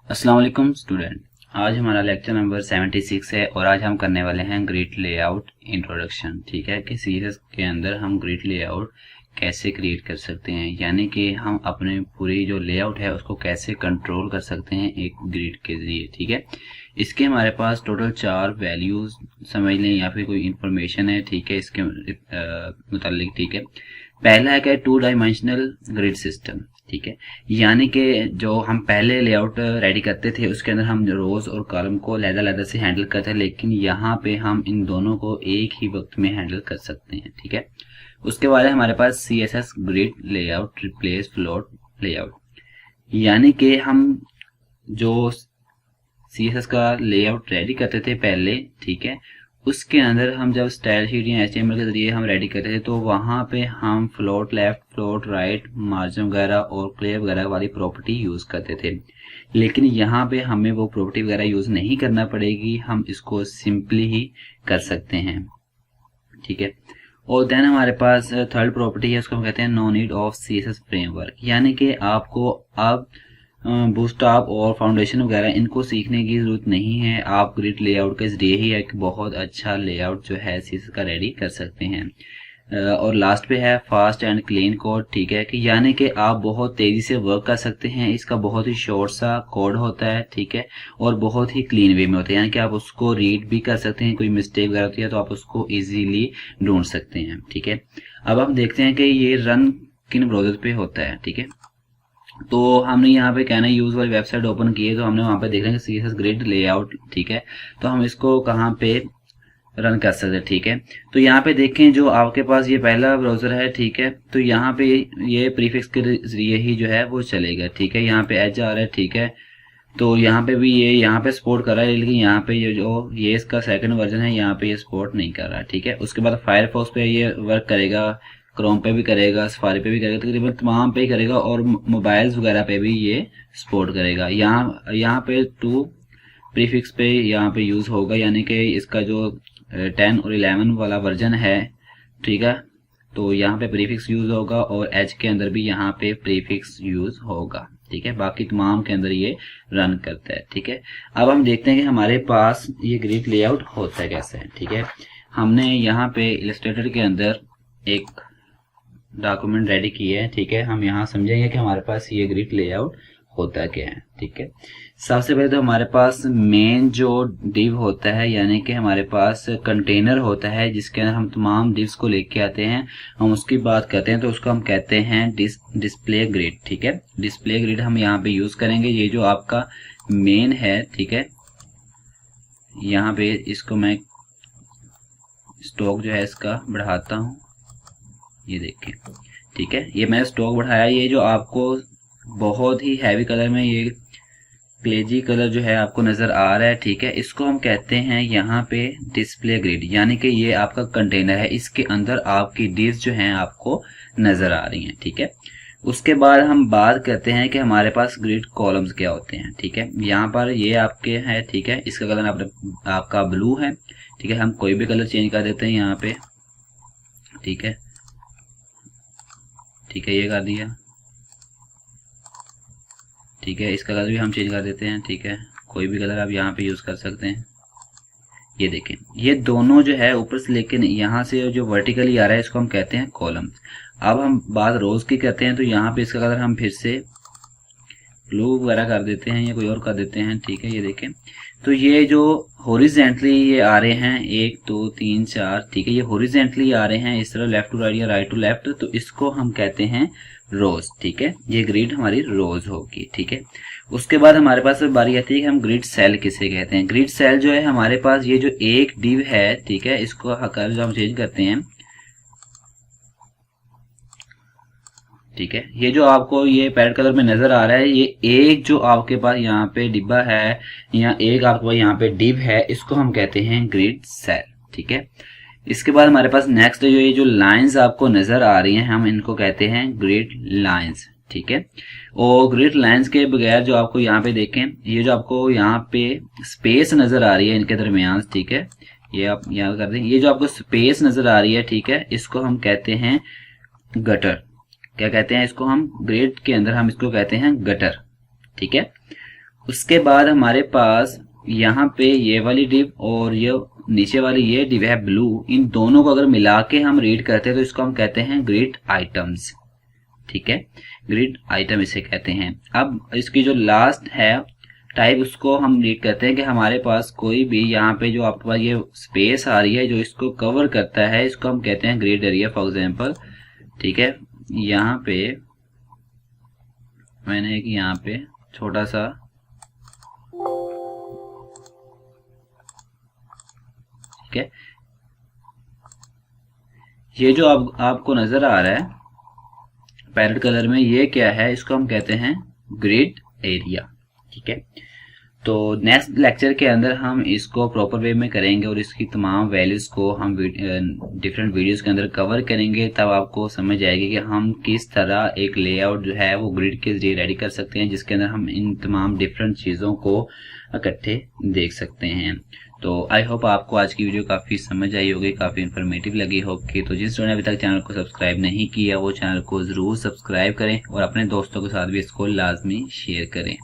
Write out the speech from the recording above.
अस्सलाम वालेकुम स्टूडेंट। आज हमारा लेक्चर नंबर 76 है और आज हम करने वाले हैं ग्रिड लेआउट इंट्रोडक्शन। ठीक है कि सीएसएस के अंदर हम ग्रिड लेआउट कैसे क्रिएट कर सकते हैं, यानी कि हम अपने पूरी जो लेआउट है उसको कैसे कंट्रोल कर सकते हैं एक ग्रिड के जरिए। ठीक है, इसके हमारे पास टोटल 4 वैल्यूज समझ लें या फिर कोई इंफॉर्मेशन है। ठीक है, इसके मुतालिक। ठीक है, पहला है क्या, 2 डायमेंशनल ग्रिड सिस्टम। ठीक है, यानी कि जो हम पहले लेआउट रेडी करते थे उसके अंदर हम रोज और कॉलम को अलग-अलग से हैंडल करते हैं, लेकिन यहाँ पे हम इन दोनों को एक ही वक्त में हैंडल कर सकते हैं। ठीक है, उसके बाद हमारे पास CSS grid layout replace float layout, यानी कि हम जो सीएसएस का लेआउट रेडी करते थे पहले, ठीक है, उसके अंदर हम जब स्टाइल शीट या एचटीएमएल के जरिए हम रेडी करते थे तो वहां पे हम float left, float right, margin वगैरह और क्लियर वगैरह वाली प्रॉपर्टी यूज करते थे, लेकिन यहाँ पे हमें वो प्रॉपर्टी वगैरह यूज नहीं करना पड़ेगी, हम इसको सिंपली ही कर सकते हैं। ठीक है, और देन हमारे पास थर्ड प्रॉपर्टी है, उसको हम कहते हैं no need of CSS framework, यानी कि आपको अब बूटस्ट्रैप और फाउंडेशन वगैरह इनको सीखने की जरूरत नहीं है। आप ग्रिड लेआउट के जरिए ही एक बहुत अच्छा लेआउट जो है सीएसएस का रेडी कर सकते हैं। और लास्ट पे है फास्ट एंड क्लीन कोड। ठीक है, कि यानी कि आप बहुत तेजी से वर्क कर सकते हैं, इसका बहुत ही शॉर्ट सा कोड होता है। ठीक है, और बहुत ही क्लीन वे में होता है, यानी कि आप उसको रीड भी कर सकते हैं, कोई मिस्टेक वगैरह होती है तो आप उसको इजीली ढूंढ सकते हैं। ठीक है, अब हम देखते हैं कि ये रन किन ब्राउजर पे होता है। ठीक है, तो हमने यहाँ पे कहना यूज वाली वेबसाइट ओपन की है, तो हमने वहां पे देख लेंगे सीएसएस ग्रिड लेआउट। ठीक है, तो हम इसको कहाँ पे रन कर सकते हैं। ठीक है, तो यहाँ पे देखें जो आपके पास ये पहला ब्राउजर है। ठीक है, तो यहाँ पे ये प्रीफिक्स के जरिए ही जो है वो चलेगा। ठीक है, यहाँ पे एज आ रहा है। ठीक है, तो यहाँ पे भी ये यहाँ पे सपोर्ट कर रहा है, लेकिन यहाँ पे ये इसका सेकंड वर्जन है, यहाँ पे ये सपोर्ट नहीं कर रहा है। ठीक है, उसके बाद फायरफॉक्स पे ये वर्क करेगा, क्रोम पे भी करेगा, सफारी पे भी करेगा, तकरीबन तमाम पे ही करेगा, और मोबाइल्स वगैरह पे भी ये सपोर्ट करेगा। यहाँ पे 2 प्रीफिक्स पे यहाँ पे यूज होगा, यानी कि इसका जो 10 और 11 वाला वर्जन है। ठीक है, तो यहाँ पे प्रीफिक्स यूज होगा और एज के अंदर भी यहाँ पे प्रीफिक्स यूज होगा। ठीक है, बाकी तमाम के अंदर ये रन करता है। ठीक है, अब हम देखते हैं कि हमारे पास ये ग्रिड लेआउट होता है कैसे। ठीक है, हमने यहाँ पे इलस्ट्रेटर के अंदर एक डॉक्यूमेंट रेडी किए है। ठीक है, हम यहाँ समझेंगे कि हमारे पास ये ग्रिड लेआउट होता क्या है। ठीक है, सबसे पहले तो हमारे पास मेन जो डिव होता है, यानी कि हमारे पास कंटेनर होता है जिसके अंदर हम तमाम डिव्स को लेके आते हैं, हम उसकी बात करते हैं, तो उसको हम कहते हैं डिस्प्ले ग्रिड। ठीक है, डिस्प्ले ग्रिड हम यहाँ पे यूज करेंगे, ये जो आपका मेन है। ठीक है, यहाँ पे इसको मैं स्टॉक जो है इसका बढ़ाता हूँ, ये देखिए। ठीक है, ये मैंने स्टॉक बढ़ाया, ये जो आपको बहुत ही हैवी कलर में ये क्लेजी कलर जो है आपको नजर आ रहा है। ठीक है, इसको हम कहते हैं यहाँ पे डिस्प्ले ग्रिड, यानी कि ये आपका कंटेनर है, इसके अंदर आपकी डिव्स जो हैं आपको नजर आ रही हैं। ठीक है, उसके बाद हम बात करते हैं कि हमारे पास ग्रिड कॉलम्स क्या होते हैं। ठीक है, यहाँ पर ये आपके है। ठीक है, इसका कलर आपका ब्लू है। ठीक है, हम कोई भी कलर चेंज कर देते हैं यहाँ पे। ठीक है, ठीक है, ये कर दिया। ठीक है, इसका कलर भी हम चेंज कर देते हैं। ठीक है, कोई भी कलर आप यहाँ पे यूज कर सकते हैं। ये देखें, ये दोनों जो है ऊपर से लेकिन यहाँ से जो वर्टिकली आ रहा है इसको हम कहते हैं कॉलम। अब हम बात रोज की करते हैं, तो यहाँ पे इसका कलर हम फिर से ब्लू वगैरह कर देते हैं या कोई और कर देते हैं। ठीक है, ये देखें, तो ये जो हॉरिजॉन्टली ये आ रहे हैं 1 2 3 4। ठीक है, ये हॉरिजॉन्टली आ रहे हैं इस तरह, लेफ्ट टू राइट या राइट टू लेफ्ट, तो इसको हम कहते हैं रोज। ठीक है, ये ग्रिड हमारी रोज होगी। ठीक है, उसके बाद हमारे पास बारी आती है कि हम ग्रिड सेल किसे कहते हैं। ग्रिड सेल जो है हमारे पास ये जो एक डिव है। ठीक है, इसको कलर जो हम चेंज करते हैं। ठीक है, ये जो आपको ये पैरेट कलर में नजर आ रहा है, ये एक जो आपके पास यहाँ पे डिब्बा है या एक आपके पास यहाँ पे डिव है, इसको हम कहते हैं ग्रिड सेल। ठीक है, इसके बाद हमारे पास नेक्स्ट जो ये जो लाइंस आपको नजर आ रही हैं, हम इनको कहते हैं ग्रिड लाइंस। ठीक है, और ग्रिड लाइंस के बगैर जो आपको यहाँ पे देखें, ये जो आपको यहाँ पे स्पेस नजर आ रही है इनके दरमियान। ठीक है, ये आप यहाँ कर दें, ये जो आपको स्पेस नजर आ रही है। ठीक है, इसको हम कहते हैं गटर। क्या कहते हैं इसको हम ग्रिड के अंदर, हम इसको कहते हैं गटर। ठीक है, उसके बाद हमारे पास यहाँ पे ये वाली डिव और ये नीचे वाली ये डिव है ब्लू, इन दोनों को अगर मिला के हम रीड करते हैं तो इसको हम कहते हैं ग्रिड आइटम्स। ठीक है, ग्रिड आइटम इसे कहते हैं। अब इसकी जो लास्ट है टाइप, उसको हम रीड करते हैं कि हमारे पास कोई भी यहाँ पे जो आपके पास ये स्पेस आ रही है जो इसको कवर करता है, इसको हम कहते हैं ग्रिड एरिया फॉर एग्जांपल। ठीक है, यहाँ पे मैंने एक यहाँ पे छोटा सा ठीक है, ये जो आपको नजर आ रहा है पैरेट कलर में, ये क्या है, इसको हम कहते हैं ग्रिड एरिया। ठीक है, तो नेक्स्ट लेक्चर के अंदर हम इसको प्रॉपर वे में करेंगे और इसकी तमाम वैल्यूज को हम डिफरेंट वीडियोस के अंदर कवर करेंगे, तब आपको समझ आएगी कि हम किस तरह एक लेआउट जो है वो ग्रिड के जरिए रेडी कर सकते हैं, जिसके अंदर हम इन तमाम डिफरेंट चीज़ों को इकट्ठे देख सकते हैं। तो आई होप आपको आज की वीडियो काफ़ी समझ आई होगी, काफ़ी इन्फॉर्मेटिव लगी होगी। तो जिस ने अभी तक चैनल को सब्सक्राइब नहीं किया वो चैनल को ज़रूर सब्सक्राइब करें और अपने दोस्तों के साथ भी इसको लाजमी शेयर करें।